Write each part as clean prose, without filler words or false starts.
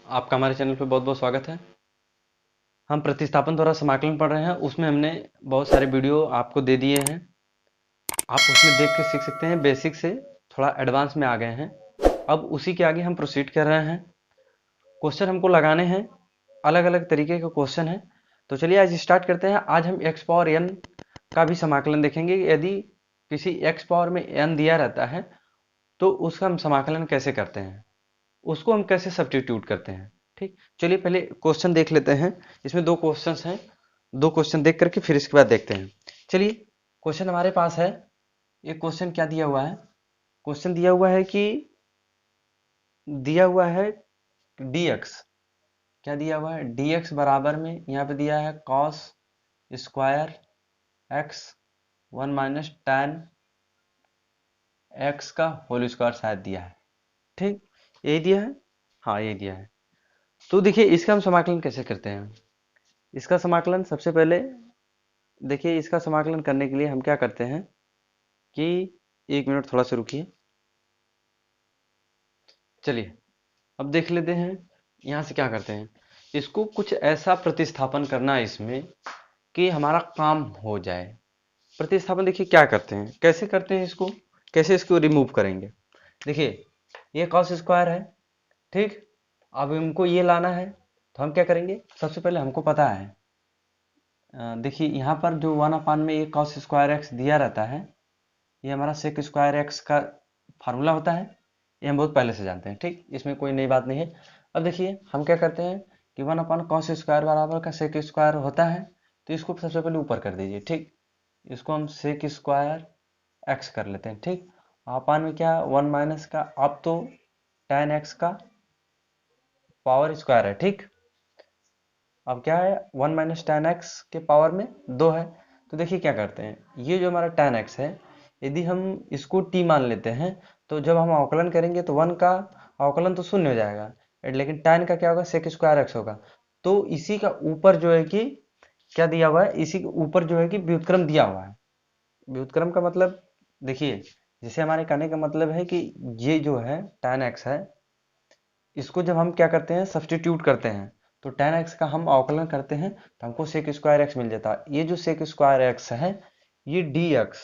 आपका हमारे चैनल पे बहुत बहुत स्वागत है। हम प्रतिस्थापन द्वारा समाकलन पढ़ रहे हैं। उसमें हमने बहुत सारे वीडियो आपको दे दिए हैं। आप उसमें देख के सीख सकते हैं। बेसिक से थोड़ा एडवांस में आ गए हैं। अब उसी के आगे हम प्रोसीड कर रहे हैं। क्वेश्चन हमको लगाने हैं, अलग अलग तरीके के क्वेश्चन हैं। तो चलिए आज स्टार्ट करते हैं। आज हम एक्स पावर एन का भी समाकलन देखेंगे। यदि किसी एक्स पावर में एन दिया रहता है तो उसका हम समाकलन कैसे करते हैं, उसको हम कैसे सब्स्टिट्यूट करते हैं। ठीक, चलिए पहले क्वेश्चन देख लेते हैं। इसमें दो क्वेश्चंस हैं, दो क्वेश्चन देख करके फिर इसके बाद देखते हैं। चलिए, क्वेश्चन हमारे पास है। ये क्वेश्चन क्या दिया हुआ है? क्वेश्चन दिया हुआ है कि दिया हुआ है dx। क्या दिया हुआ है? dx बराबर में यहाँ पे दिया है cos square x 1 - tan x का होल स्क्वायर शायद दिया है। ठीक, यही दिया है। हाँ, यही दिया है। तो देखिए इसका हम समाकलन कैसे करते हैं। इसका समाकलन सबसे पहले देखिए, इसका समाकलन करने के लिए हम क्या करते हैं कि 1 मिनट थोड़ा सा रुकिए। चलिए अब देख लेते हैं यहाँ से क्या करते हैं। इसको कुछ ऐसा प्रतिस्थापन करना है इसमें कि हमारा काम हो जाए। प्रतिस्थापन देखिए क्या करते हैं, कैसे करते हैं इसको, कैसे इसको रिमूव करेंगे। देखिए ये कॉस स्क्वायर है, ठीक। अब हमको ये लाना है तो हम क्या करेंगे, सबसे पहले हमको पता है, देखिए यहाँ पर जो 1 में ये कॉस स्क्वायर एक्स दिया रहता है, ये हमारा सेक स्क्वायर एक्स का फार्मूला होता है। ये हम बहुत पहले से जानते हैं, ठीक, इसमें कोई नई बात नहीं है। अब देखिए हम क्या करते हैं कि 1/cos स्क्वायर बराबर का सेक स्क्वायर होता है, तो इसको सबसे पहले ऊपर कर दीजिए, ठीक। इसको हम सेक स्क्वायर एक्स कर लेते हैं, ठीक। अपान में क्या, 1 - का, अब तो tan एक्स का पावर स्क्वायर है, ठीक। अब क्या है, 1 - tan एक्स के पावर में 2 है। तो देखिए क्या करते हैं, ये जो हमारा tan एक्स है, यदि हम इसको t मान लेते हैं तो जब हम अवकलन करेंगे तो 1 का अवकलन तो शून्य हो जाएगा, लेकिन tan का क्या होगा, सेक स्क्वायर एक्स होगा। तो इसी का ऊपर जो है कि क्या दिया हुआ है, इसी के ऊपर जो है कि व्युत्क्रम दिया हुआ है। व्युत्क्रम का मतलब देखिए, जैसे हमारे कहने का मतलब है कि ये जो है tan एक्स है, इसको जब हम क्या करते हैं, सब्सटीट्यूट करते हैं, तो tan x का हम अवकलन करते हैं तो हमको सेक स्क्वायर एक्स मिल जाता है। ये जो सेक स्क्वायर एक्स है, ये dx,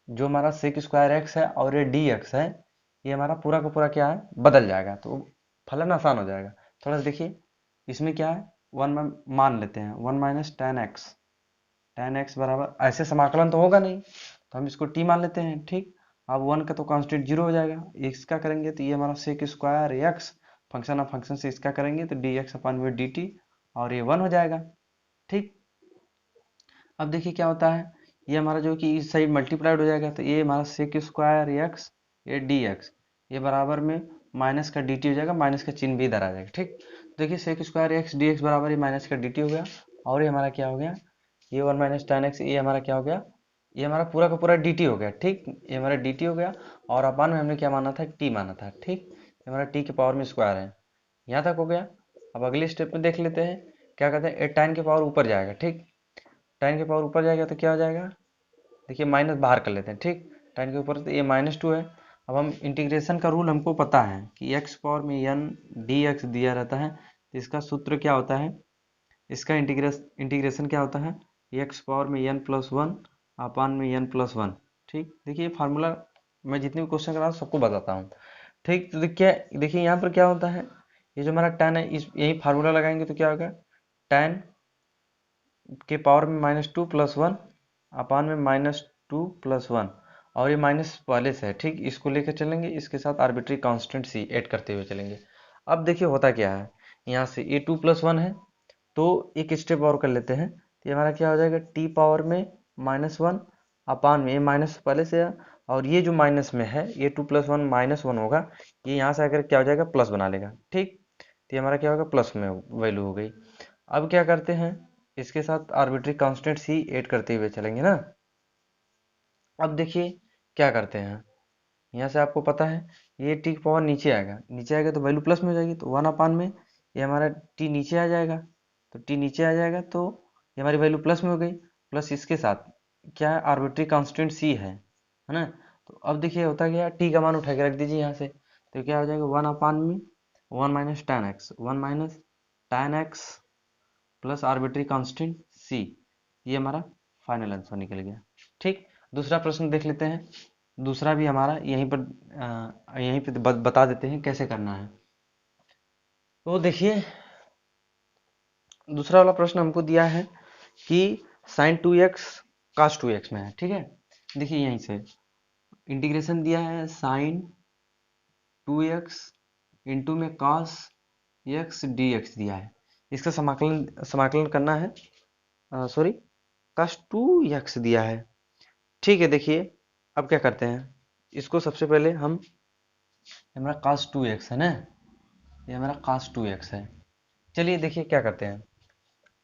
जो हमारा सेक स्क्वायर एक्स है और ये dx है, ये हमारा पूरा का पूरा क्या है, बदल जाएगा। तो फलन आसान हो जाएगा। थोड़ा सा देखिए, इसमें क्या है, वन मान लेते हैं, 1 - tan x। tan x बराबर, ऐसे समाकलन तो होगा नहीं तो हम इसको t मान लेते हैं, ठीक। अब 1 का तो कांस्टेंट 0 हो जाएगा, इसका करेंगे तो ये हमारा sec square x, function of function से इसका करेंगे तो dx/dt, और ये 1 हो जाएगा, ठीक। अब देखिए क्या होता है, ये हमारा जो कि इस साइड मल्टीप्लाइड हो जाएगा, तो ये हमारा सेक स्क्वायर एक्स, ये dx, ये बराबर में माइनस का dt हो जाएगा, माइनस का चिन्ह भी इधर आ जाएगा, ठीक। देखिए सेक स्क्वायर एक्स dx बराबर ये माइनस का dt हो गया, और ये हमारा क्या हो गया, ये 1 - tan x, ये हमारा क्या हो गया, ये हमारा पूरा का पूरा dt हो गया, ठीक। ये हमारा dt हो गया, और अपान में हमने क्या माना था, t माना था, ठीक। ये हमारा t के पावर में स्क्वायर है। यहाँ तक हो गया। अब अगले स्टेप में देख लेते हैं, क्या कहते हैं, tan के पावर ऊपर जाएगा, ठीक। tan के पावर ऊपर जाएगा तो क्या हो जाएगा, देखिए माइनस बाहर कर लेते हैं, ठीक। tan के ऊपर तो ये -2 है। अब हम इंटीग्रेशन का रूल हमको पता है कि x पावर में n dx दिया रहता है, तो इसका सूत्र क्या होता है, इसका इंटीग्रेशन क्या होता है, एक्स पावर में n+1 अपान में n+1, ठीक। देखिए फार्मूला मैं जितने भी क्वेश्चन करा सबको बताता हूँ, ठीक। तो देखिए यहाँ पर क्या होता है, ये जो हमारा tan है, इस यही फार्मूला लगाएंगे तो क्या होगा, tan के पावर में -2 + 1 अपान में -2 + 1, और ये माइनस पहले से है, ठीक। इसको लेकर चलेंगे, इसके साथ आर्बिट्री कांस्टेंट सी ऐड करते हुए चलेंगे। अब देखिए होता क्या है, यहाँ से ये 2 + 1 है, तो एक स्टेप और कर लेते हैं, तो ये हमारा क्या हो जाएगा, t पावर में -1 अपान में, ये माइनस पहले से है, और ये जो माइनस में है, ये 2 + 1 -1 होगा, ये यहाँ से आकर क्या हो जाएगा, प्लस बना लेगा, ठीक। तो ये हमारा क्या होगा, प्लस में वैल्यू हो गई। अब क्या करते हैं, इसके साथ आर्बिट्री कांस्टेंट सी ऐड करते हुए चलेंगे ना। अब देखिए क्या करते हैं, यहाँ से आपको पता है ये टी की पावर नीचे आएगा, नीचे आएगा तो वैल्यू प्लस में हो जाएगी, तो 1 अपान में ये हमारा टी नीचे आ जाएगा, तो टी नीचे आ जाएगा तो ये हमारी वैल्यू प्लस में हो गई, प्लस इसके साथ क्या है, आर्बिट्री कांस्टेंट सी है ना। तो अब देखिए होता क्या, टी का मान उठा के रख दीजिए यहाँ से, तो क्या हो जाएगा, 1 अपान में 1 - tan x plus arbitrary constant c, ये हमारा फाइनल आंसर निकल गया। ठीक, दूसरा प्रश्न देख लेते हैं। दूसरा भी हमारा यहीं पे बता देते हैं कैसे करना है। तो देखिए, दूसरा वाला प्रश्न हमको दिया है कि sin 2x cos 2x में है। ठीक है, देखिए यहीं से इंटीग्रेशन दिया है sin 2x इंटू में cos x dx दिया है। इसका समाकलन करना है, सॉरी cos 2x दिया है। ठीक है, देखिए अब क्या करते हैं, इसको सबसे पहले हम, हमारा cos 2x है ना, ये हमारा cos 2x है। चलिए देखिए क्या करते हैं,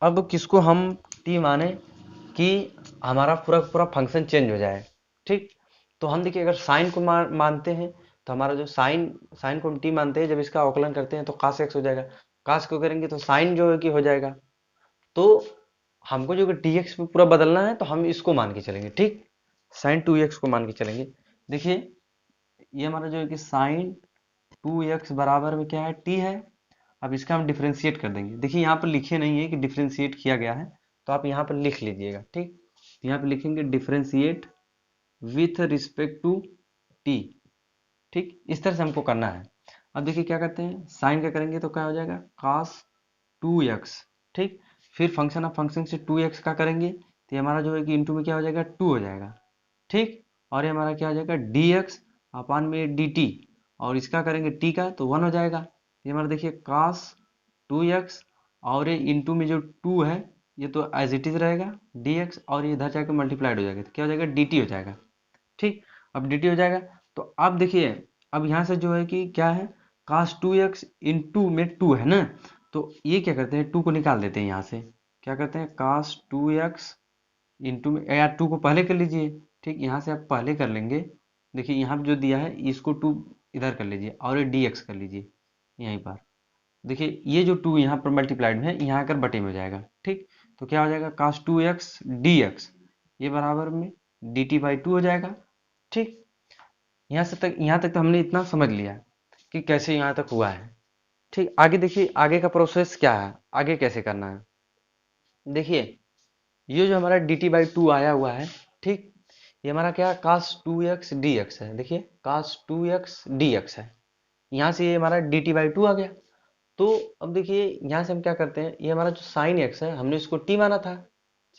अब किसको हम t माने कि हमारा पूरा पूरा फंक्शन चेंज हो जाए। ठीक, तो हम देखिए अगर साइन को मानते हैं तो हमारा जो साइन को हम t मानते हैं, जब इसका अवकलन करते हैं तो cos x हो जाएगा। cos को करेंगे तो साइन जो है कि हो जाएगा। तो हमको जो dx पे पूरा बदलना है तो हम इसको मान के चलेंगे। ठीक, sin 2x को मान के चलेंगे। देखिए ये हमारा जो है कि sin 2x बराबर में क्या है, t है। अब इसका हम डिफ्रेंशिएट कर देंगे। देखिए यहाँ पर लिखे नहीं है कि डिफ्रेंशिएट किया गया है, तो आप यहाँ पर लिख लीजिएगा। ठीक, यहाँ पे लिखेंगे differentiate with respect to t. ठीक, इस तरह से हमको करना है। अब देखिए क्या करते हैं, साइन का करेंगे तो क्या हो जाएगा cos 2x। ठीक, फिर फंक्शन ऑफ फंक्शन से 2x का करेंगे तो ये हमारा जो है कि इंटू में क्या हो जाएगा 2 हो जाएगा। ठीक, और ये हमारा क्या हो जाएगा dx अपान में dt, और इसका करेंगे t का तो 1 हो जाएगा। ये हमारा देखिए cos 2x, और ये इंटू में जो 2 है ये तो एज इट इज रहेगा dx, और ये इधर जाकर मल्टीप्लाइड हो जाएगा तो क्या हो जाएगा dt हो जाएगा। ठीक, अब dt हो जाएगा तो अब देखिए, अब यहाँ से जो है कि क्या है cos 2x इंटू में 2 है ना, तो ये क्या करते हैं 2 को निकाल देते हैं यहाँ से। क्या करते हैं cos 2x इंटू में, यार 2 को पहले कर लीजिए। ठीक, यहाँ से आप पहले कर लेंगे। देखिए यहाँ पे जो दिया है इसको 2 इधर कर लीजिए और ये dx कर लीजिए यहीं पर। देखिए ये जो 2 यहाँ पर मल्टीप्लाइड में है यहाँ आकर बटे में हो जाएगा। ठीक, तो क्या हो जाएगा cos 2x dx, ये बराबर में dt बाई 2 हो जाएगा। ठीक, यहाँ तक तो हमने इतना समझ लिया कि कैसे यहाँ तक हुआ है। ठीक, आगे देखिए आगे का प्रोसेस क्या है, आगे कैसे करना है। देखिए ये जो हमारा dt बाई 2 आया हुआ है, ठीक, ये हमारा क्या cos 2x dx है। देखिए cos 2x dx है, यहाँ से ये हमारा dt बाई 2 आ गया। तो अब देखिए यहाँ से हम क्या करते हैं, ये हमारा जो साइन x है हमने इसको t माना था,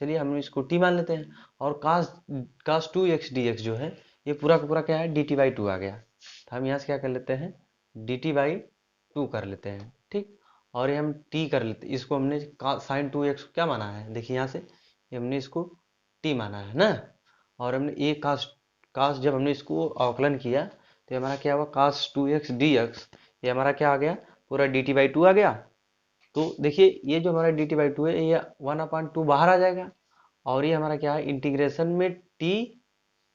चलिए हम इसको t मान लेते हैं। और cos 2x dx जो है ये पूरा का पूरा क्या है dt बाई 2 आ गया, तो हम यहाँ से क्या कर लेते हैं dt बाई 2 कर लेते हैं। ठीक, और ये हम t कर लेते हैं, इसको हमने साइन 2x क्या माना है, देखिए यहाँ से ये हमने इसको t माना है ना, और हमने ये कास जब हमने इसको अवकलन किया तो ये हमारा क्या हुआ cos 2x dx, ये हमारा क्या आ गया पूरा dt बाई 2 आ गया। तो देखिए ये जो हमारा dt बाई 2 है ये 1/2 बाहर आ जाएगा, और ये हमारा क्या है इंटीग्रेशन में t।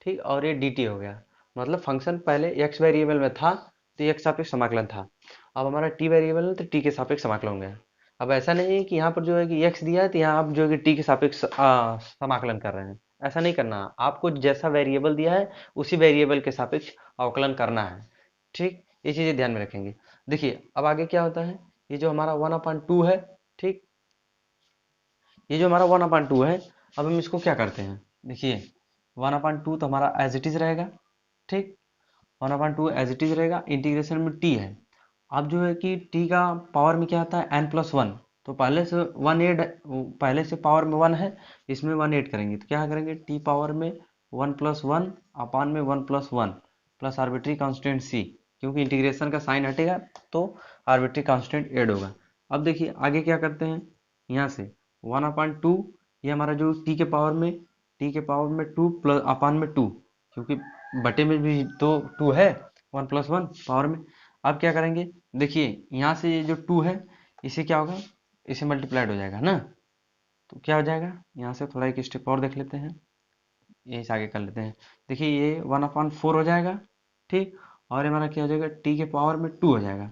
ठीक, और ये dt हो गया, मतलब फंक्शन पहले x वेरिएबल में था तो x सापेक्ष समाकलन था, अब हमारा t वेरिएबल है तो t के सापेक्ष समाकलन हो गया। अब ऐसा नहीं है कि यहाँ पर जो है कि x दिया है तो यहाँ आप जो है कि t के सापेक्ष समाकलन कर रहे हैं, ऐसा नहीं करना। आपको जैसा वेरिएबल दिया है उसी वेरिएबल के सापेक्ष अवकलन करना है। ठीक, ये चीजें ध्यान में रखेंगे। देखिए अब आगे क्या होता है, ये जो हमारा 1/2 है, ठीक, ये जो हमारा 1/2 है, अब हम इसको क्या करते हैं, देखिए 1/2 तो हमारा एज इट इज रहेगा। ठीक, 1/2 एज इट इज रहेगा, इंटीग्रेशन में t है। अब जो है कि t का पावर में क्या आता है n+1, तो पहले से 1 ऐड, पहले से पावर में 1 है, इसमें 1 ऐड करेंगे तो क्या करेंगे t पावर में 1+1 अपान में 1+1 प्लस आर्बिट्री कांस्टेंट c, क्योंकि इंटीग्रेशन का साइन हटेगा तो आर्बिट्री कांस्टेंट ऐड होगा। अब देखिए आगे क्या करते हैं, यहाँ से 1/2, ये हमारा जो t के पावर में 2 प्लस अपान में 2, क्योंकि बटे में भी तो 2 है 1+1 पावर में। अब क्या करेंगे, देखिए यहाँ से ये जो 2 है इसे क्या होगा, इसे मल्टीप्लाइड हो जाएगा ना, तो क्या हो जाएगा, यहाँ से थोड़ा एक स्टेप और देख लेते हैं, यही से आगे कर लेते हैं। देखिए ये 1/4 हो जाएगा। ठीक, और ये हमारा क्या हो जाएगा t के पावर में 2 हो जाएगा,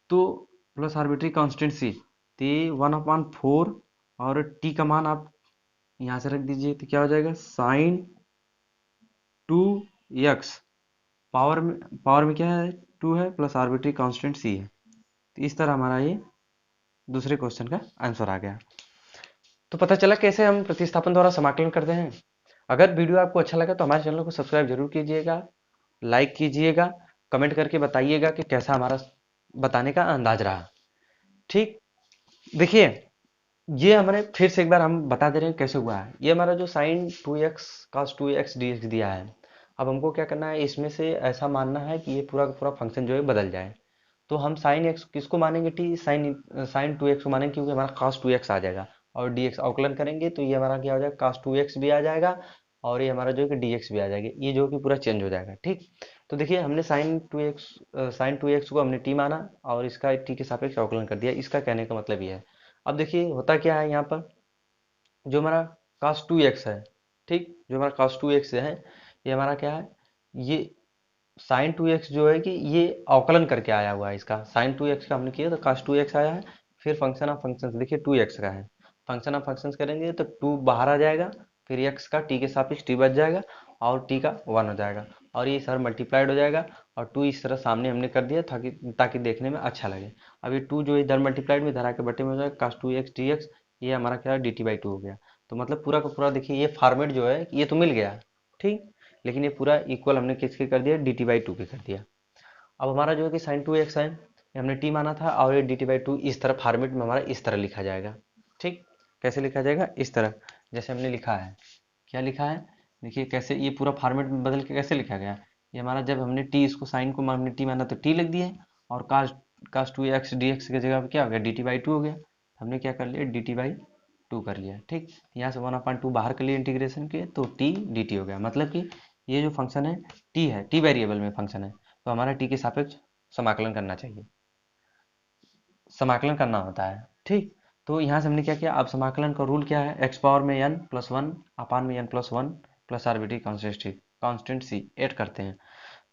तो प्लस आर्बिट्री कांस्टेंट c, तो ये 1/4 और t का मान आप यहाँ से रख दीजिए तो क्या हो जाएगा साइन 2x, पावर में क्या है 2 है प्लस आर्बिट्री कांस्टेंट c है। तो इस तरह हमारा ये दूसरे क्वेश्चन का आंसर आ गया। तो पता चला कैसे हम प्रतिस्थापन द्वारा समाकलन करते हैं। अगर वीडियो आपको अच्छा लगा तो हमारे चैनल को सब्सक्राइब जरूर कीजिएगा, लाइक कीजिएगा, कमेंट करके बताइएगा कि कैसा हमारा बताने का अंदाज रहा। ठीक, देखिए ये हमारे फिर से एक बार हम बता दे रहे हैं कैसे हुआ है। ये हमारा जो sign 2x cos 2x dx दिया है, अब हमको क्या करना है, इसमें से ऐसा मानना है कि ये पूरा का पूरा फंक्शन जो है बदल जाए। तो हम साइन एक्स किसको मानेंगे, टी साइन साइन 2x को मानेंगे, क्योंकि हमारा cos 2x आ जाएगा और dx अवकलन करेंगे तो ये हमारा क्या हो जाएगा, cos 2x भी आ जाएगा और ये हमारा जो है कि dx भी आ जाएगी, ये जो कि पूरा चेंज हो जाएगा। ठीक, तो देखिए हमने साइन 2x को हमने टी माना और इसका टी के सापेक्ष अवकलन कर दिया, इसका कहने का मतलब ये है। अब देखिए होता क्या है यहाँ पर, जो हमारा cos 2x है, ठीक, जो हमारा cos 2x है, ये हमारा क्या है, ये साइन 2x जो है कि ये अवकलन करके आया हुआ है। इसका साइन 2x का हमने किया तो cos 2x आया है, फिर फंक्शन ऑफ फंक्शंस देखिए 2x का है, फंक्शन ऑफ फंक्शंस करेंगे तो 2 बाहर आ जाएगा, फिर x का t के सापेक्ष t बच जाएगा और t का 1 हो जाएगा और ये सर मल्टीप्लाइड हो जाएगा और 2 इस तरह सामने हमने कर दिया ताकि ताकि देखने में अच्छा लगे। अब ये 2 जो इधर मल्टीप्लाइड में इधर आके बटे में हो जाएगा, cos 2x dx, ये हमारा क्या है dt/2 हो गया। तो मतलब पूरा का पूरा देखिए ये फॉर्मेट जो है ये तो मिल गया, ठीक, लेकिन ये पूरा इक्वल हमने किसके कर दिया, dt/2 के कर दिया। अब हमारा जो है कि साइन 2x है, ये हमने t माना था और ये dt/2 इस तरह फॉर्मेट में हमारा इस तरह लिखा जाएगा। ठीक, कैसे लिखा जाएगा, इस तरह जैसे हमने लिखा है। क्या लिखा है, देखिए कैसे ये पूरा फॉर्मेट में बदल के कैसे लिखा गया। ये हमारा जब हमने t इसको साइन को हमने t माना तो t लिख दिए और cos 2x dx की जगह पे क्या हो गया, dt/2 हो गया। हमने क्या कर लिया, dt/2 कर लिया। ठीक, यहाँ से 1/2 बाहर कर लिए इंटीग्रेशन के तो t dt हो गया। मतलब कि ये जो फंक्शन है t है, t वेरिएबल में फंक्शन है, तो हमारा t के सापेक्ष समाकलन करना चाहिए, समाकलन करना होता है। ठीक, तो यहाँ से हमने क्या किया, अब समाकलन का रूल क्या है, x पावर में n+1 अपान में n+1 प्लस आर्बिट्री कांस्टेंट सी ऐड करते हैं।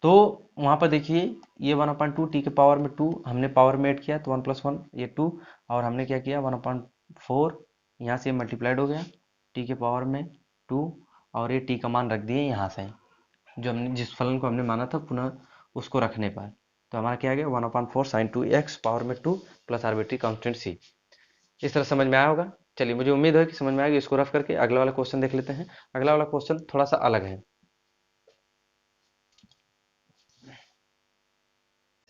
तो वहाँ पर देखिए ये 1/2 टी के पावर में 2 हमने पावर में ऐड किया तो 1+1 ये 2 और हमने क्या किया 1/4 यहाँ से मल्टीप्लाइड हो गया टी के पावर में 2 और ये टी का मान रख दिए यहाँ से, जो हमने जिस फलन को हमने माना था पुनः उसको रखने पर, तो हमारा क्या आ गया 1/4 साइन 2x पावर में 2 प्लस आर्बिट्री कांस्टेंट सी। इस तरह समझ में आया होगा। चलिए मुझे उम्मीद है कि समझ में आएगा। इसको रफ करके अगला वाला क्वेश्चन देख लेते हैं। अगला वाला क्वेश्चन थोड़ा सा अलग है।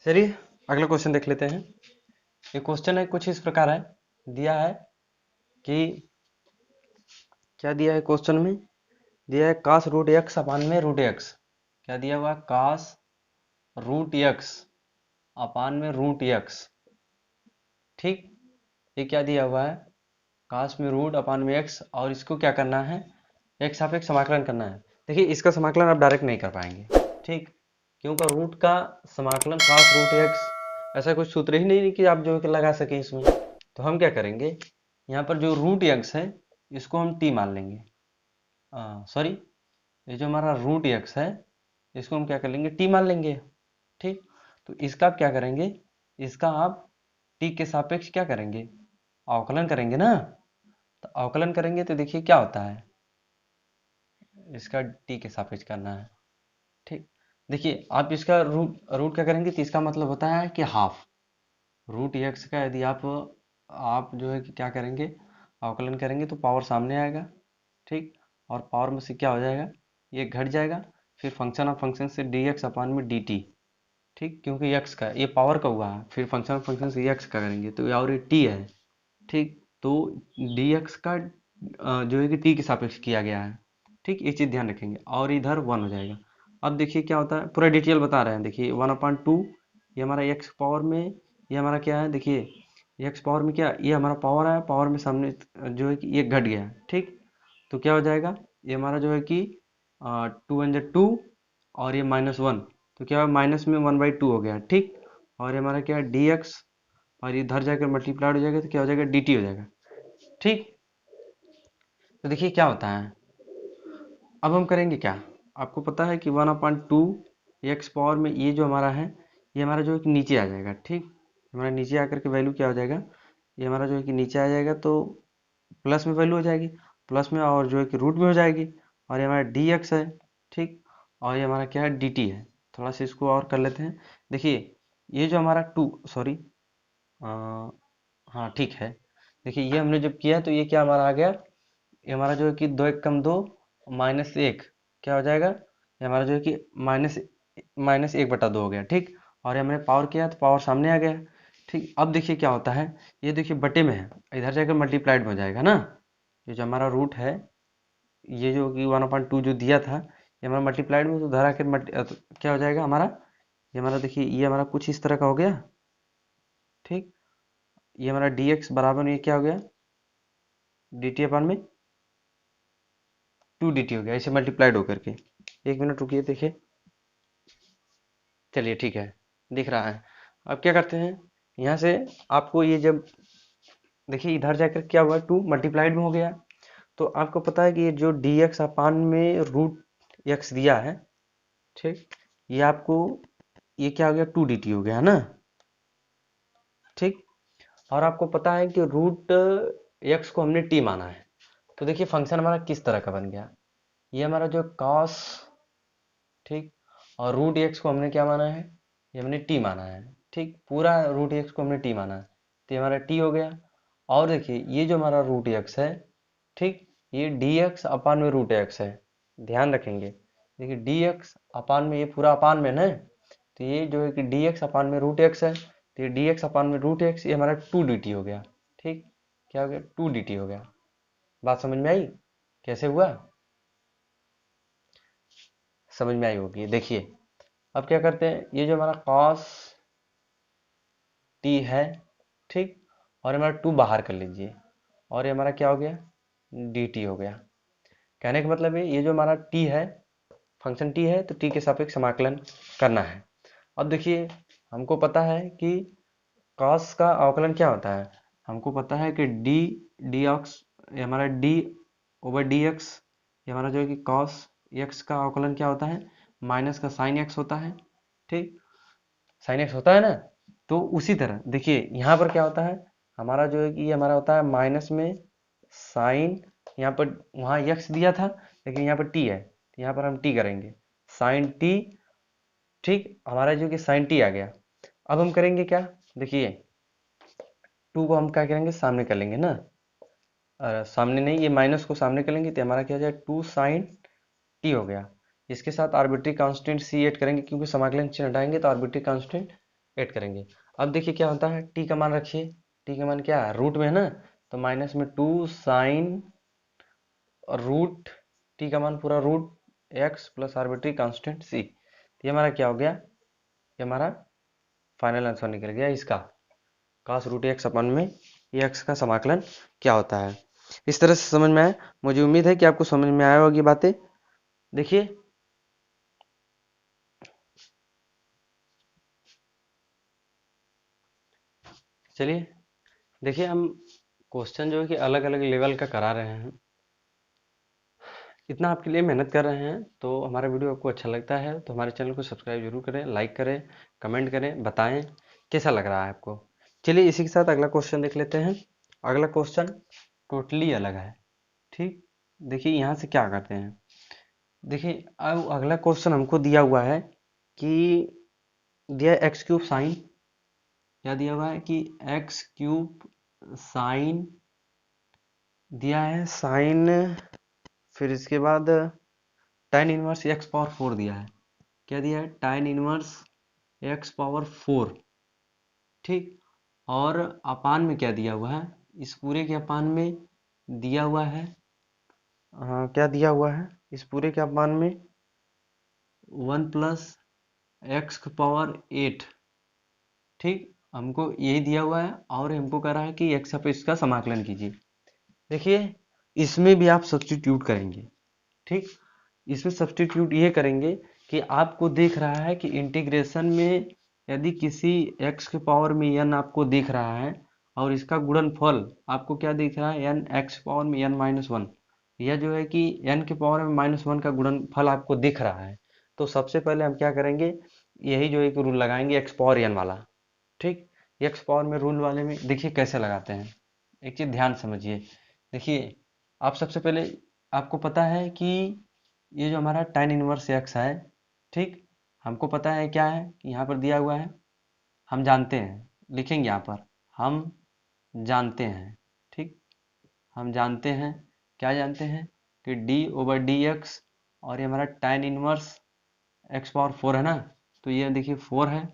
चलिए अगला क्वेश्चन देख लेते हैं। ये क्वेश्चन है कुछ इस प्रकार है, दिया है कि क्या दिया है क्वेश्चन में, दिया है cos रूट एक्स अपान में रूट एक्स। क्या दिया हुआ, cos रूट एक्स अपान में रूट एक्स। ठीक, ये क्या दिया हुआ है, cos में रूट अपान में एक्स और इसको क्या करना है, एक सापेक्ष समाकलन करना है। देखिए इसका समाकलन आप डायरेक्ट नहीं कर पाएंगे, ठीक, क्योंकि रूट का समाकलन cos रूट एक्स ऐसा कुछ सूत्र ही नहीं कि आप जो कि लगा सके इसमें। तो हम क्या करेंगे, यहाँ पर जो रूट एक्स है इसको हम t मान लेंगे, सॉरी ये जो हमारा रूट एक्स है इसको हम क्या कर लेंगे, t मान लेंगे। ठीक, तो इसका आप क्या करेंगे, इसका आप t के सापेक्ष क्या करेंगे, अवकलन करेंगे ना। तो अवकलन करेंगे तो देखिए क्या होता है, इसका t के सापेक्ष करना है। ठीक, देखिए आप इसका रूट रूट क्या करेंगे तो इसका मतलब होता है कि हाफ रूट एक्स का यदि आप जो है कि क्या करेंगे, अवकलन करेंगे तो पावर सामने आएगा। ठीक, और पावर में से क्या हो जाएगा, ये घट जाएगा, फिर फंक्शन ऑफ फंक्शन से डी एक्स अपान में डी टी। ठीक, क्योंकि एक्स का ये पावर का हुआ है, फिर फंक्शन ऑफ फंक्शन से एक्स का करेंगे तो और ये टी है। ठीक, तो डी एक्स का जो है कि टी के सापेक्ष किया गया है। ठीक, ये चीज़ ध्यान रखेंगे और इधर 1 हो जाएगा। अब देखिए क्या होता है, पूरा डिटेल बता रहे हैं। देखिए 1/2 ये हमारा एक्स पावर में, ये हमारा क्या है, देखिए एक्स पावर में क्या, ये हमारा पावर है, पावर में सामने जो है कि ये घट गया है। ठीक, तो क्या हो जाएगा, ये हमारा जो है कि 2 और ये -1, तो क्या माइनस में 1/2 हो गया। ठीक, और ये हमारा क्या है डी एक्स और इधर जाकर मल्टीप्लाइड हो जाएगा तो क्या हो जाएगा डी टी हो जाएगा। ठीक, तो देखिए क्या होता है, अब हम करेंगे क्या, आपको पता है कि 1/2 एक्स पावर में ये जो हमारा है ये हमारा जो है कि नीचे आ जाएगा। ठीक, हमारा नीचे आकर के वैल्यू क्या हो जाएगा, ये हमारा जो है कि नीचे आ जाएगा तो प्लस में वैल्यू हो जाएगी, प्लस में और जो है कि रूट में हो जाएगी और ये हमारा डी एक्स है। ठीक, और ये हमारा क्या है डी टी है। थोड़ा सा इसको और कर लेते हैं। देखिए ये जो हमारा 2 सॉरी हाँ ठीक है। देखिए ये हमने जब किया तो ये क्या हमारा आ गया, ये हमारा जो है कि 2 × 1 = 2 -1 क्या हो जाएगा, ये हमारा जो है कि माइनस माइनस 1/2 हो गया। ठीक, और ये हमने पावर किया तो पावर सामने आ गया। ठीक, अब देखिए क्या होता है, ये देखिए बटे में है, इधर जाकर मल्टीप्लाइड में हो जाएगा ना। ये जो हमारा रूट है, ये जो कि 1/2 जो दिया था, ये हमारा मल्टीप्लाइड में तो उधर आकर तो क्या हो जाएगा हमारा, ये हमारा देखिए ये हमारा कुछ इस तरह का हो गया। ठीक, ये हमारा dx बराबर में ये क्या हो गया, dt अपन में 2dt हो गया, इसे मल्टीप्लाइड होकर के। 1 मिनट रुकिए देखिए, चलिए ठीक है, दिख रहा है। अब क्या करते हैं, यहाँ से आपको ये जब देखिए इधर जाकर क्या हुआ, 2 मल्टीप्लाइड में हो गया। तो आपको पता है कि ये जो dx अपान में रूट x दिया है, ठीक, ये आपको ये क्या हो गया, 2dt हो गया है ना। ठीक, और आपको पता है कि रूट x को हमने t माना है। तो देखिए फंक्शन हमारा किस तरह का बन गया, ये हमारा जो cos, ठीक, और रूट एक्स को हमने क्या माना है, ये हमने टी माना है। ठीक, पूरा रूट एक्स को हमने टी माना है, तो ये हमारा टी हो गया। और देखिए ये जो हमारा रूट एक्स है, ठीक, ये डी एक्स अपान में रूट एक्स है, ध्यान रखेंगे। देखिए डी एक्स अपान में, ये पूरा अपान में ना, तो ये जो है कि डी एक्स अपान में रूट एक्स है, तो ये डी एक्स अपान में रूट एक्स, ये हमारा 2dt हो गया। ठीक, क्या हो गया, 2dt हो गया। बात समझ में आई कैसे हुआ, समझ में आई होगी। देखिए अब क्या करते हैं, ये जो हमारा cos t है, ठीक, और ये हमारा 2 बाहर कर लीजिए, और ये हमारा क्या हो गया, dt हो गया। कहने का मतलब है ये जो हमारा t है, फंक्शन t है, तो t के सापेक्ष समाकलन करना है। अब देखिए हमको पता है कि cos का अवकलन क्या होता है, हमको पता है कि dx, ये हमारा d/dx, ये हमारा जो है कि cos x का अवकलन क्या होता है, माइनस का sin x होता है। ठीक, sin x होता है ना। तो उसी तरह देखिए यहाँ पर क्या होता है, हमारा जो है कि ये हमारा होता है माइनस में साइन, यहाँ पर वहाँ x दिया था लेकिन यहाँ पर t है, तो यहाँ पर हम t करेंगे साइन t। ठीक, हमारा जो कि साइन t आ गया। अब हम करेंगे क्या, देखिए 2 को हम क्या करेंगे, सामने कर लेंगे ना, सामने नहीं, ये माइनस को सामने कर लेंगे तो हमारा क्या हो जाएगा, 2 साइन t हो गया। इसके साथ आर्बिट्री कांस्टेंट c ऐड करेंगे, क्योंकि समाकलन चिन्ह हटाएंगे तो आर्बिट्री कांस्टेंट ऐड करेंगे। अब देखिए क्या होता है, t का मान रखिए, t का मान क्या है, रूट में है ना, तो माइनस में 2 साइन रूट t का मान पूरा root x plus arbitrary constant c। ये हमारा क्या हो गया, ये हमारा फाइनल आंसर निकल गया इसका, cos रूट x अपन में ये x का समाकलन क्या होता है। इस तरह से समझ में आया, मुझे उम्मीद है कि आपको समझ में आया होगी बातें। देखिए चलिए, देखिए हम क्वेश्चन जो है कि अलग अलग लेवल का करा रहे हैं, इतना आपके लिए मेहनत कर रहे हैं, तो हमारा वीडियो आपको अच्छा लगता है तो हमारे चैनल को सब्सक्राइब जरूर करें, लाइक करें, कमेंट करें, बताएं कैसा लग रहा है आपको। चलिए इसी के साथ अगला क्वेश्चन देख लेते हैं। अगला क्वेश्चन टोटली अलग है। ठीक, देखिए यहाँ से क्या करते हैं, देखिए अब अगला क्वेश्चन हमको दिया हुआ है कि दिया एक्स क्यूब साइन, क्या दिया हुआ है कि एक्स क्यूब साइन दिया है, साइन, फिर इसके बाद tan इनवर्स एक्स पावर 4 दिया है। क्या दिया है, tan इनवर्स एक्स पावर 4। ठीक, और अपान में क्या दिया हुआ है, इस पूरे के अपान में दिया हुआ है, क्या दिया हुआ है, इस पूरे के अपान में 1 प्लस एक्स पावर 8। ठीक, हमको यही दिया हुआ है और हमको कह रहा है कि एक्स पे इसका समाकलन कीजिए। देखिए इसमें भी आप सब्स्टिट्यूट करेंगे। ठीक, इसमें सब्स्टिट्यूट ये करेंगे कि आपको दिख रहा है कि इंटीग्रेशन में यदि किसी x के पावर में n आपको दिख रहा है और इसका गुणनफल आपको क्या दिख रहा है, n x पावर में n-1, यह जो है कि n के पावर में -1 का गुणनफल आपको दिख रहा है, तो सबसे पहले हम क्या करेंगे, यही जो एक रूल लगाएंगे x पावर n वाला। ठीक, x पावर में रूल वाले में देखिए कैसे लगाते हैं, एक चीज ध्यान समझिए। देखिए आप सबसे पहले, आपको पता है कि ये जो हमारा tan इनवर्स एक्स है, ठीक, हमको पता है क्या है कि यहाँ पर दिया हुआ है, हम जानते हैं, लिखेंगे यहाँ पर, हम जानते हैं, ठीक, हम जानते हैं, क्या जानते हैं कि d/dx, और ये हमारा tan इनवर्स x⁴ है ना, तो ये देखिए 4 है,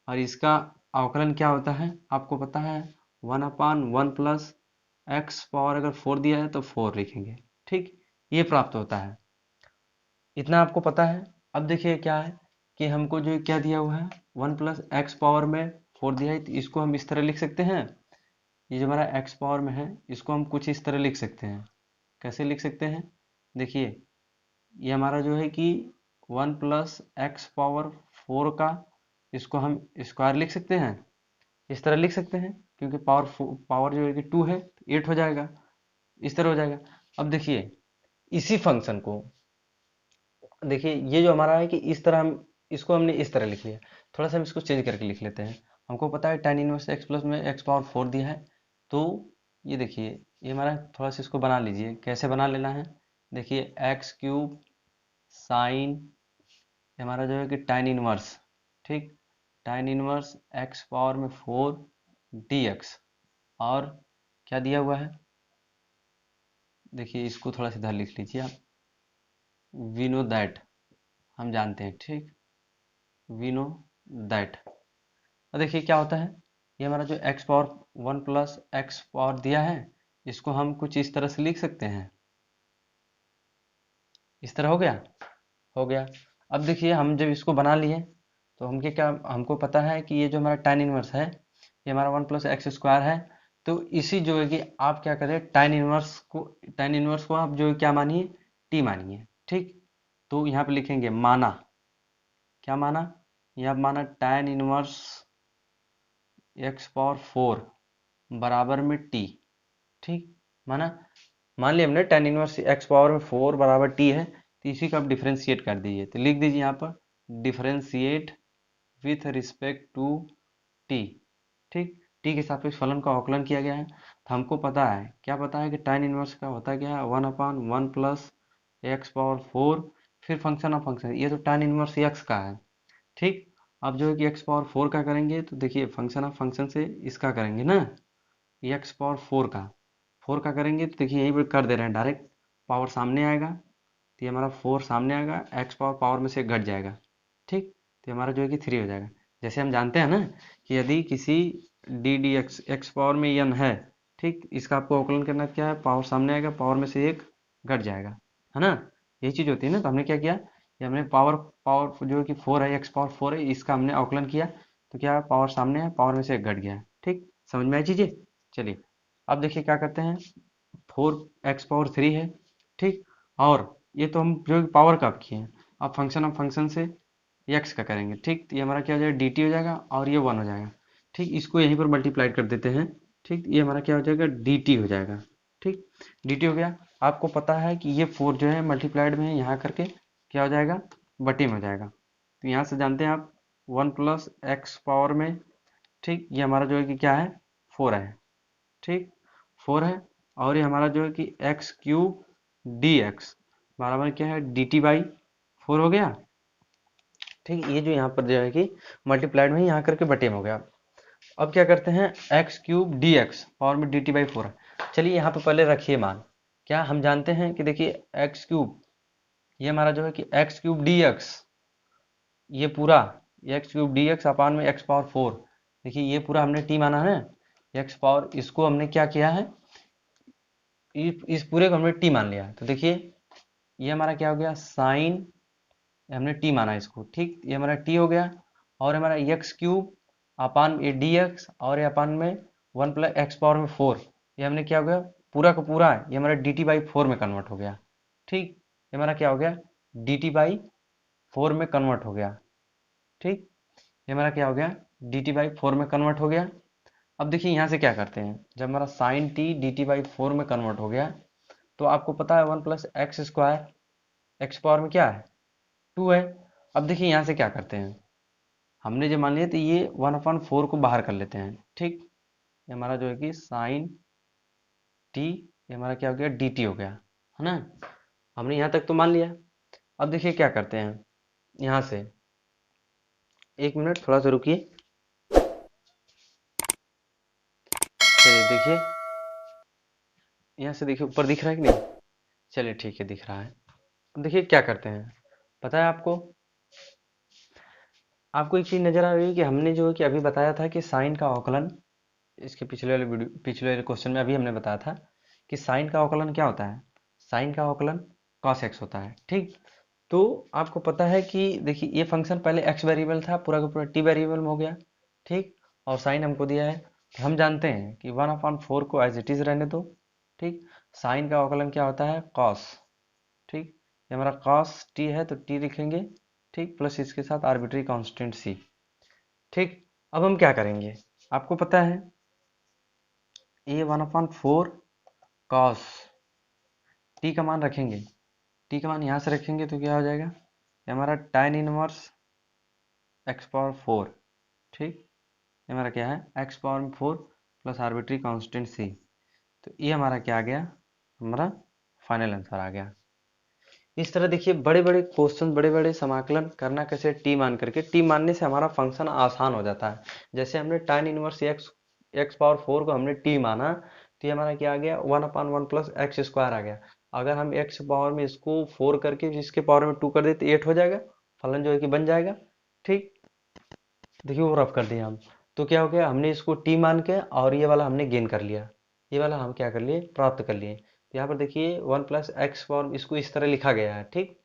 और इसका अवकलन क्या होता है आपको पता है, 1/1 प्लस x पावर अगर 4 दिया है तो 4 लिखेंगे, ठीक, ये प्राप्त होता है, इतना आपको पता है। अब देखिए क्या है कि हमको जो क्या दिया हुआ है 1 प्लस एक्स पावर में 4 दिया है, तो इसको हम इस तरह लिख सकते हैं, ये जो हमारा x पावर में है इसको हम कुछ इस तरह लिख सकते हैं। कैसे लिख सकते हैं, देखिए ये हमारा जो है कि 1 प्लस एक्स पावर 4 का इसको हम स्क्वायर लिख सकते हैं, इस तरह लिख सकते हैं, क्योंकि पावर जो है कि 2 है तो 8 हो जाएगा, इस तरह हो जाएगा। अब देखिए इसी फंक्शन को देखिए, ये जो हमारा है कि इस तरह हम इसको हमने इस तरह लिख लिया, थोड़ा सा हम इसको चेंज करके लिख लेते हैं। हमको पता है tan इनवर्स x प्लस में x पावर 4 दिया है, तो ये देखिए ये हमारा थोड़ा सा इसको बना लीजिए, कैसे बना लेना है, देखिए x³ साइन हमारा जो है कि tan इनवर्स, ठीक, tan इनवर्स x पावर में 4 dx, और क्या दिया हुआ है, देखिए इसको थोड़ा सा इधर लिख लीजिए आप, वी नो दैट, हम जानते हैं, ठीक, वी नो दैट। और देखिए क्या होता है, ये हमारा जो x power 1 plus x power दिया है इसको हम कुछ इस तरह से लिख सकते हैं, इस तरह हो गया, हो गया। अब देखिए हम जब इसको बना लिए तो हम क्या हमको पता है कि ये जो हमारा tan इनवर्स है ये हमारा 1 प्लस एक्स स्क्वायर है, तो इसी जो है कि आप क्या करें tan इनवर्स को आप जो है क्या मानिए, t मानिए, ठीक, तो यहाँ पे लिखेंगे माना, क्या माना, यहाँ माना tan इनवर्स एक्स पावर 4 बराबर में t, ठीक, माना, मान लिया हमने tan इनवर्स एक्स पावर में 4 बराबर t है, तो इसी को आप डिफ्रेंशिएट कर दीजिए, तो लिख दीजिए यहाँ पर differentiate with respect to t, ठीक, t के सापेक्ष फलन का अवकलन किया गया है, तो हमको पता है, क्या पता है कि tan इनवर्स का होता क्या है 1/1 प्लस एक्स पावर 4, फिर फंक्शन ऑफ फंक्शन, ये तो tan इनवर्स x का है, ठीक। अब जो है कि एक्स पावर 4 का करेंगे तो देखिए फंक्शन ऑफ फंक्शन से इसका करेंगे ना, एक्स पावर 4 का करेंगे तो देखिए यहीं पर कर दे रहे हैं डायरेक्ट, पावर सामने आएगा तो ये हमारा 4 सामने आएगा, एक्स पावर पावर में से घट जाएगा, ठीक, तो हमारा जो है कि 3 हो जाएगा। जैसे हम जानते हैं ना कि यदि किसी D D x x power में n है, ठीक, इसका आपको अवकलन करना क्या है, पावर सामने आएगा, पावर में से एक घट जाएगा, है ना, यही चीज़ होती है ना। तो हमने क्या किया, ये हमने पावर पावर जो है कि 4 है, एक्स पावर 4 है, इसका हमने अवकलन किया, तो क्या पावर सामने है, पावर में से एक घट गया, ठीक, समझ में आई चीज़ें। चलिए अब देखिए क्या करते हैं, 4x⁴ है, ठीक, और ये तो हम जो पावर का किए हैं, अब फंक्शन ऑफ फंक्शन से x का करेंगे, ठीक, तो ये हमारा क्या हो जाएगा dt हो जाएगा, और ये 1 हो जाएगा, ठीक, इसको यहीं पर मल्टीप्लाइड कर देते हैं, ठीक, ये हमारा क्या हो जाएगा dt हो जाएगा, ठीक, dt हो गया। आपको पता है कि ये 4 जो है मल्टीप्लाइड में यहाँ करके क्या हो जाएगा, बटे में हो जाएगा, तो यहाँ से जानते हैं आप 1 प्लस एक्स पावर में, ठीक, ये हमारा जो है कि क्या है 4 है, ठीक, 4 है, और ये हमारा जो है कि x³ dx बराबर क्या है dt/4 हो गया, ठीक, ये जो यहाँ पर जो है कि मल्टीप्लाइड में यहाँ करके बटे में हो गया। अब क्या करते हैं x³ dx पावर में dt/4 है, चलिए यहाँ पे पहले रखिए मान, क्या हम जानते हैं कि देखिए x³ ये हमारा जो है कि x³ dx, ये पूरा x³ dx अपान में x पावर 4, देखिए ये पूरा हमने t माना है, x पावर इसको हमने क्या किया है, इस पूरे को हमने t मान लिया, तो देखिए ये हमारा क्या हो गया साइन, हमने t माना इसको, ठीक, ये हमारा t हो गया, और हमारा x³ अपान ये dx, और ये अपान में 1 प्लस एक्स पावर में 4, ये हमने क्या हो गया पूरा का पूरा ये हमारा dt/4 में कन्वर्ट हो गया, ठीक, ये हमारा क्या हो गया dt/4 में कन्वर्ट हो गया, ठीक, ये हमारा क्या हो गया dt/4 में कन्वर्ट हो गया। अब देखिए यहाँ से क्या करते हैं, जब हमारा साइन t dt/4 में कन्वर्ट हो गया, तो आपको पता है 1 plus x square x power में क्या है 2 है। अब देखिए यहाँ से क्या करते हैं, हमने जो मान लिया तो ये 1/4 को बाहर कर लेते हैं, ठीक, ये हमारा जो है कि साइन t, ये हमारा क्या हो गया dt हो गया, है ना, हमने यहाँ तक तो मान लिया। अब देखिए क्या करते हैं, यहाँ से एक मिनट थोड़ा सा रुकिए, देखिए, यहाँ से देखिए ऊपर दिख रहा है कि नहीं? चलिए ठीक है, दिख रहा है। अब देखिए क्या करते हैं, पता है आपको? आपको एक चीज नजर आ रही है कि हमने जो है कि अभी बताया था कि साइन का अवकलन, इसके पिछले वाले क्वेश्चन में अभी हमने बताया था कि साइन का अवकलन क्या होता है। साइन का अवकलन cos x होता है, ठीक। तो आपको पता है कि देखिए ये फंक्शन पहले x वेरिएबल था, पूरा का पूरा t वेरिएबल में हो गया, ठीक। और साइन हमको दिया है, तो हम जानते हैं कि 1/4 को एज इट इज रहने दो, ठीक। साइन का अवकलन क्या होता है, cos, ठीक। ये हमारा cos t है तो t लिखेंगे, ठीक, प्लस इसके साथ आर्बिट्री कांस्टेंट c, ठीक। अब हम क्या करेंगे, आपको पता है ये 1/4 cos t का मान रखेंगे, t का मान यहाँ से रखेंगे तो क्या हो जाएगा, ये हमारा tan इनवर्स x पावर 4, ठीक। ये हमारा क्या है, x power 4 plus arbitrary constant c। तो ये हमारा क्या आ गया, हमारा फाइनल आंसर आ गया। इस तरह देखिए बड़े बड़े क्वेश्चन, बड़े बड़े समाकलन करना कैसे, टी मान करके, टी मानने से हमारा फंक्शन आसान हो जाता है। जैसे हमने tan इनवर्स एक्स पावर 4 को हमने टी माना, तो ये हमारा क्या आ गया, 1/1 प्लस एक्स स्क्वायर आ गया। अगर हम एक्स पावर में इसको 4 करके इसके पावर में 2 कर दे तो 8 हो जाएगा, फलन जो है कि बन जाएगा, ठीक। देखिए वो रफ कर दिया हम, तो क्या हो गया, हमने इसको टी मान के और ये वाला हमने गेन कर लिया, ये वाला हम क्या कर लिए, प्राप्त कर लिए। तो यहाँ पर देखिए 1 + x फॉर्म इसको इस तरह लिखा गया है, ठीक।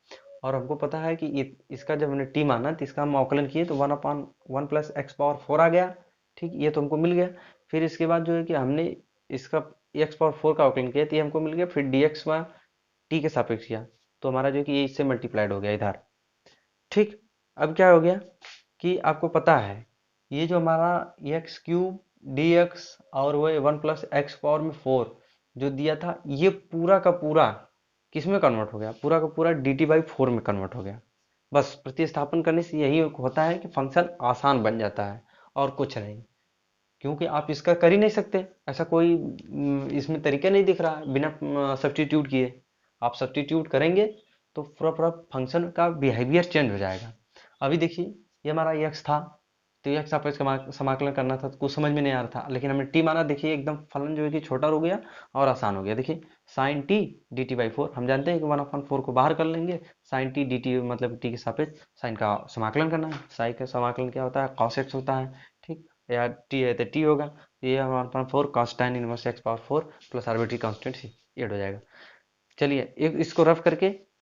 और हमको पता है कि इसका जब हमने टी माना तो इसका हम अवकलन किए तो 1/1 + x⁴ आ गया, ठीक। ये तो हमको मिल गया। फिर इसके बाद जो है कि हमने इसका x⁴ का अवकलन किया तो ये हमको मिल गया, फिर dx व टी के सापेक्ष किया तो हमारा जो है कि ये इससे मल्टीप्लाइड हो गया इधर, ठीक। अब क्या हो गया कि आपको पता है ये जो हमारा x³ dx और वो 1 + x⁴ जो दिया था, ये पूरा का पूरा किस में कन्वर्ट हो गया, पूरा का पूरा dt/4 में कन्वर्ट हो गया। बस प्रतिस्थापन करने से यही होता है कि फंक्शन आसान बन जाता है और कुछ नहीं, क्योंकि आप इसका कर ही नहीं सकते, ऐसा कोई इसमें तरीका नहीं दिख रहा है बिना सब्स्टिट्यूट किए। आप सब्स्टिट्यूट करेंगे तो पूरा पूरा फंक्शन का बिहेवियर चेंज हो जाएगा। अभी देखिए ये हमारा x था, तो x आप इसका समाकलन करना था तो कुछ समझ में नहीं आ रहा था, लेकिन हमने t माना, देखिए एकदम फलन जो है कि छोटा हो गया और आसान हो गया। देखिए साइन टी dt/4, हम जानते हैं कि 1/4 को बाहर कर लेंगे, साइन टी dt मतलब t के सापेक्ष साइन का समाकलन करना है। साइन का समाकलन क्या होता है, cos x होता है, ठीक। या टी है तो टी होगा, तो ये हमारा 4 cos tan inverse x⁴ plus arbitrary constant C, 8 हो जाएगा। चलिए एक इसको रफ करके